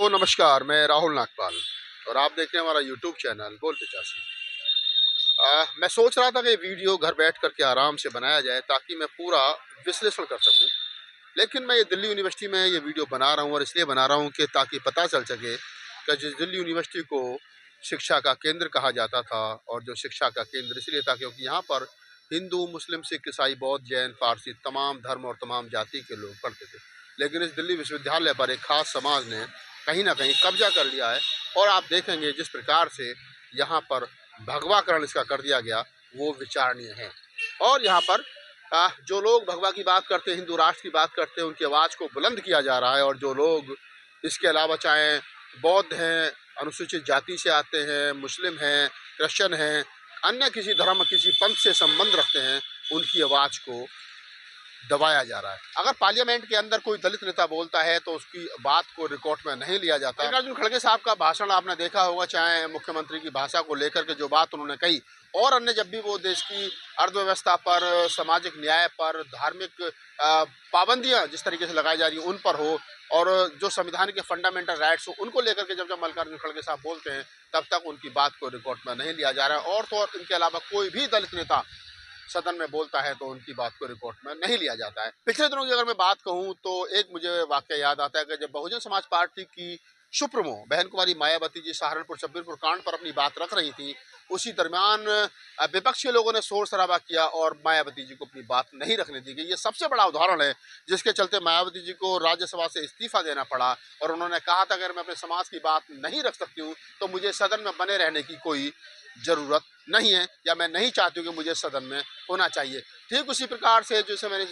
नमस्कार, मैं राहुल नागपाल और आप देख रहे हैं हमारा यूट्यूब चैनल बोल 85। मैं सोच रहा था कि वीडियो घर बैठ करके आराम से बनाया जाए ताकि मैं पूरा विश्लेषण कर सकूं। लेकिन मैं ये दिल्ली यूनिवर्सिटी में ये वीडियो बना रहा हूं और इसलिए बना रहा हूं कि ताकि पता चल सके कि जिस दिल्ली यूनिवर्सिटी को शिक्षा का केंद्र कहा जाता था, और जो शिक्षा का केंद्र इसलिए था क्योंकि यहाँ पर हिंदू, मुस्लिम, सिख, ईसाई, बौद्ध, जैन, पारसी तमाम धर्म और तमाम जाति के लोग पढ़ते थे। लेकिन इस दिल्ली विश्वविद्यालय पर एक खास समाज ने कहीं ना कहीं कब्जा कर लिया है, और आप देखेंगे जिस प्रकार से यहाँ पर भगवाकरण इसका कर दिया गया वो विचारणीय है। और यहाँ पर जो लोग भगवा की बात करते हैं, हिंदू राष्ट्र की बात करते हैं, उनकी आवाज़ को बुलंद किया जा रहा है। और जो लोग इसके अलावा चाहे बौद्ध हैं, अनुसूचित जाति से आते हैं, मुस्लिम हैं, क्रिश्चियन हैं, अन्य किसी धर्म, किसी पंथ से संबंध रखते हैं, उनकी आवाज़ को दबाया जा रहा है। अगर पार्लियामेंट के अंदर कोई दलित नेता बोलता है तो उसकी बात को रिकॉर्ड में नहीं लिया जाता। मल्लिकार्जुन खड़गे साहब का भाषण आपने देखा होगा, चाहे मुख्यमंत्री की भाषा को लेकर के जो बात उन्होंने कही, और अन्य जब भी वो देश की अर्थव्यवस्था पर, सामाजिक न्याय पर, धार्मिक पाबंदियां जिस तरीके से लगाई जा रही हैं उन पर हो, और जो संविधान के फंडामेंटल राइट्स हो उनको लेकर के जब जब मल्लिकार्जुन खड़गे साहब बोलते हैं तब तक उनकी बात को रिकॉर्ड में नहीं लिया जा रहा है। और तो और इनके अलावा कोई भी दलित नेता सदन में बोलता है तो उनकी बात को रिकॉर्ड में नहीं लिया जाता है। पिछले दिनों की अगर मैं बात कहूं तो एक मुझे वाकया याद आता है कि जब बहुजन समाज पार्टी की सुप्रीमो बहन कुमारी मायावती जी सहारनपुर छब्बीरपुर कांड पर अपनी बात रख रही थी, उसी दरमियान विपक्षी लोगों ने शोर शराबा किया और मायावती जी को अपनी बात नहीं रखने दी गई। ये सबसे बड़ा उदाहरण है जिसके चलते मायावती जी को राज्यसभा से इस्तीफा देना पड़ा, और उन्होंने कहा था अगर मैं अपने समाज की बात नहीं रख सकती हूँ तो मुझे सदन में बने रहने की कोई ज़रूरत नहीं है, या मैं नहीं चाहती हूँ कि मुझे सदन में होना चाहिए। ठीक उसी प्रकार से जैसे मैंने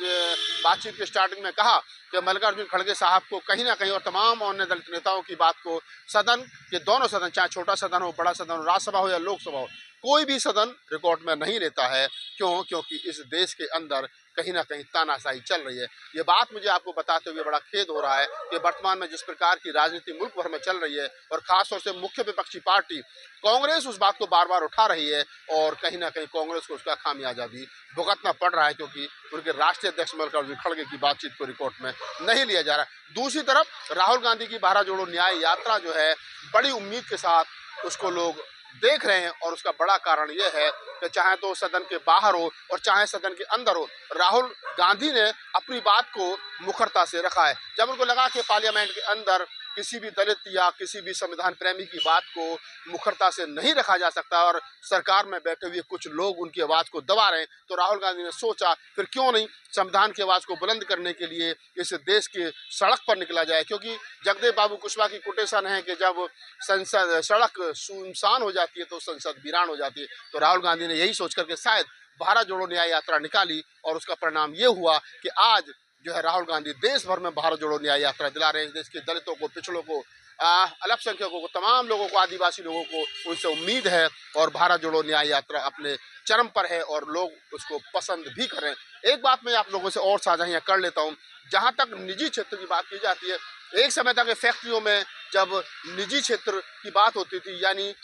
बातचीत के स्टार्टिंग में कहा कि मल्लिकार्जुन खड़गे साहब को कहीं ना कहीं और तमाम अन्य दलित नेताओं की बात को सदन के दोनों सदन, चाहे छोटा सदन हो, बड़ा सदन हो, राज्यसभा हो या लोकसभा हो, कोई भी सदन रिकॉर्ड में नहीं लेता है। क्यों? क्योंकि इस देश के अंदर कहीं ना कहीं तानाशाही चल रही है। ये बात मुझे आपको बताते हुए बड़ा खेद हो रहा है कि वर्तमान में जिस प्रकार की राजनीति मुल्क भर में चल रही है, और खासतौर से मुख्य विपक्षी पार्टी कांग्रेस उस बात को बार बार उठा रही है, और कहीं ना कहीं कांग्रेस को उसका खामियाजा भी भुगतना पड़ रहा है क्योंकि उनके राष्ट्रीय अध्यक्ष मल्लिकार्जुन खड़गे की बातचीत को रिकॉर्ड में नहीं लिया जा रहा है। दूसरी तरफ राहुल गांधी की भारत जोड़ो न्याय यात्रा जो है, बड़ी उम्मीद के साथ उसको लोग देख रहे हैं, और उसका बड़ा कारण यह है कि चाहे तो सदन के बाहर हो और चाहे सदन के अंदर हो, राहुल गांधी ने अपनी बात को मुखरता से रखा है। जब उनको लगा कि पार्लियामेंट के अंदर किसी भी दलित या किसी भी संविधान प्रेमी की बात को मुखरता से नहीं रखा जा सकता और सरकार में बैठे हुए कुछ लोग उनकी आवाज़ को दबा रहे हैं, तो राहुल गांधी ने सोचा फिर क्यों नहीं संविधान की आवाज़ को बुलंद करने के लिए इस देश के सड़क पर निकला जाए। क्योंकि जगदेव बाबू कुशवाहा की कोटेशन है कि जब संसद सड़क सुनसान हो जाती है तो संसद वीरान हो जाती है। तो राहुल गांधी ने यही सोच करके शायद भारत जोड़ो न्याय यात्रा निकाली, और उसका परिणाम ये हुआ कि आज जो है राहुल गांधी देश भर में भारत जोड़ो न्याय यात्रा दिला रहे हैं। देश के दलितों को, पिछड़ों को, अल्पसंख्यकों को, तमाम लोगों को, आदिवासी लोगों को उनसे उम्मीद है, और भारत जोड़ो न्याय यात्रा अपने चरम पर है और लोग उसको पसंद भी कर रहे हैं। एक बात मैं आप लोगों से और साझा यहाँ कर लेता हूँ, जहाँ तक निजी क्षेत्र की बात की जाती है, एक समय तक फैक्ट्रियों में जब निजी क्षेत्र की बात होती थी, यानी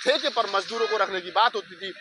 ठेके पर मजदूरों को रखने की बात होती थी,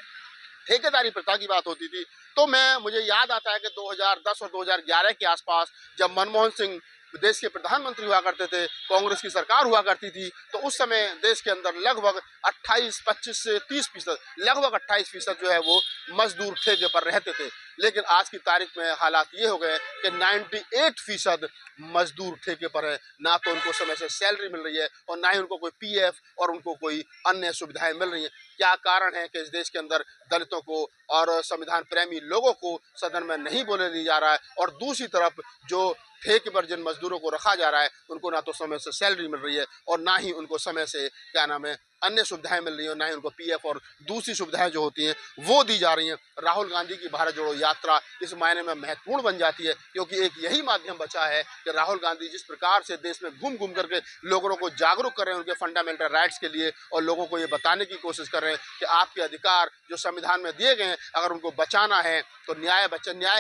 ठेकेदारी प्रथा की बात होती थी, तो मुझे याद आता है कि 2010 और 2011 के आसपास जब मनमोहन सिंह देश के प्रधानमंत्री हुआ करते थे, कांग्रेस की सरकार हुआ करती थी, तो उस समय देश के अंदर लगभग 25 से 30%, लगभग 28% जो है वो मजदूर ठेके पर रहते थे। लेकिन आज की तारीख में हालात ये हो गए कि 98% मजदूर ठेके पर है। ना तो उनको समय से सैलरी मिल रही है और ना ही उनको कोई पीएफ और उनको कोई अन्य सुविधाएं मिल रही हैं। क्या कारण है कि इस देश के अंदर दलितों को और संविधान प्रेमी लोगों को सदन में नहीं बोलने दिया जा रहा है, और दूसरी तरफ जो ठेके पर जिन मजदूरों को रखा जा रहा है उनको ना तो समय से सैलरी मिल रही है और ना ही उनको समय से क्या नाम है अन्य सुविधाएं मिल रही हैं, ना ही उनको पीएफ और दूसरी सुविधाएं जो होती हैं वो दी जा रही हैं। राहुल गांधी की भारत जोड़ो यात्रा इस मायने में महत्वपूर्ण बन जाती है क्योंकि एक यही माध्यम बचा है कि राहुल गांधी जिस प्रकार से देश में घूम घूम करके लोगों को जागरूक कर रहे हैं उनके फंडामेंटल राइट्स के लिए, और लोगों को ये बताने की कोशिश कर रहे हैं कि आपके अधिकार जो संविधान में दिए गए हैं अगर उनको बचाना है तो न्याय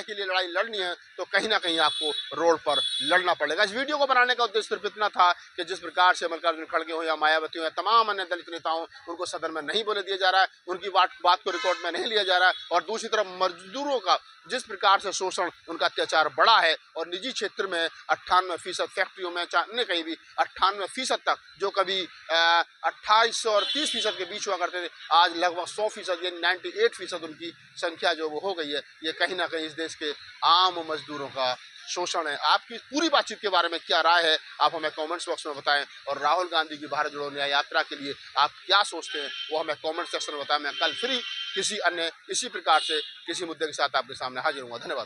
के लिए लड़ाई लड़नी है तो कहीं ना कहीं आपको रोड पर लड़ना पड़ेगा। इस वीडियो को बनाने का उद्देश्य सिर्फ इतना था कि जिस प्रकार से मल्लिकार्जुन खड़गे हो या मायावती हो या तमाम अन्य दलित दलित नेताओं उनको सदन में नहीं बोले दिया जा रहा है, उनकी बात को रिकॉर्ड में नहीं लिया जा रहा है। और दूसरी तरफ मजदूरों का जिस प्रकार से शोषण, उनका अत्याचार बढ़ा है और निजी क्षेत्र में 98% फैक्ट्रियों में चाहे कहीं भी 98% तक, जो कभी 2800 और 30% के बीच हुआ करते थे, आज लगभग 100% यानी 98% उनकी संख्या जो वो हो गई है। ये कहीं ना कहीं इस देश के आम मजदूरों का शोषण है। आपकी पूरी बातचीत के बारे में क्या राय है, आप हमें कमेंट्स बॉक्स में बताएं। और राहुल गांधी की भारत जोड़ो न्याय यात्रा के लिए आप क्या सोचते हैं वो हमें कमेंट सेक्शन में बताएं। मैं कल फिर किसी अन्य इसी प्रकार से किसी मुद्दे के साथ आपके सामने हाजिर हूँगा। धन्यवाद।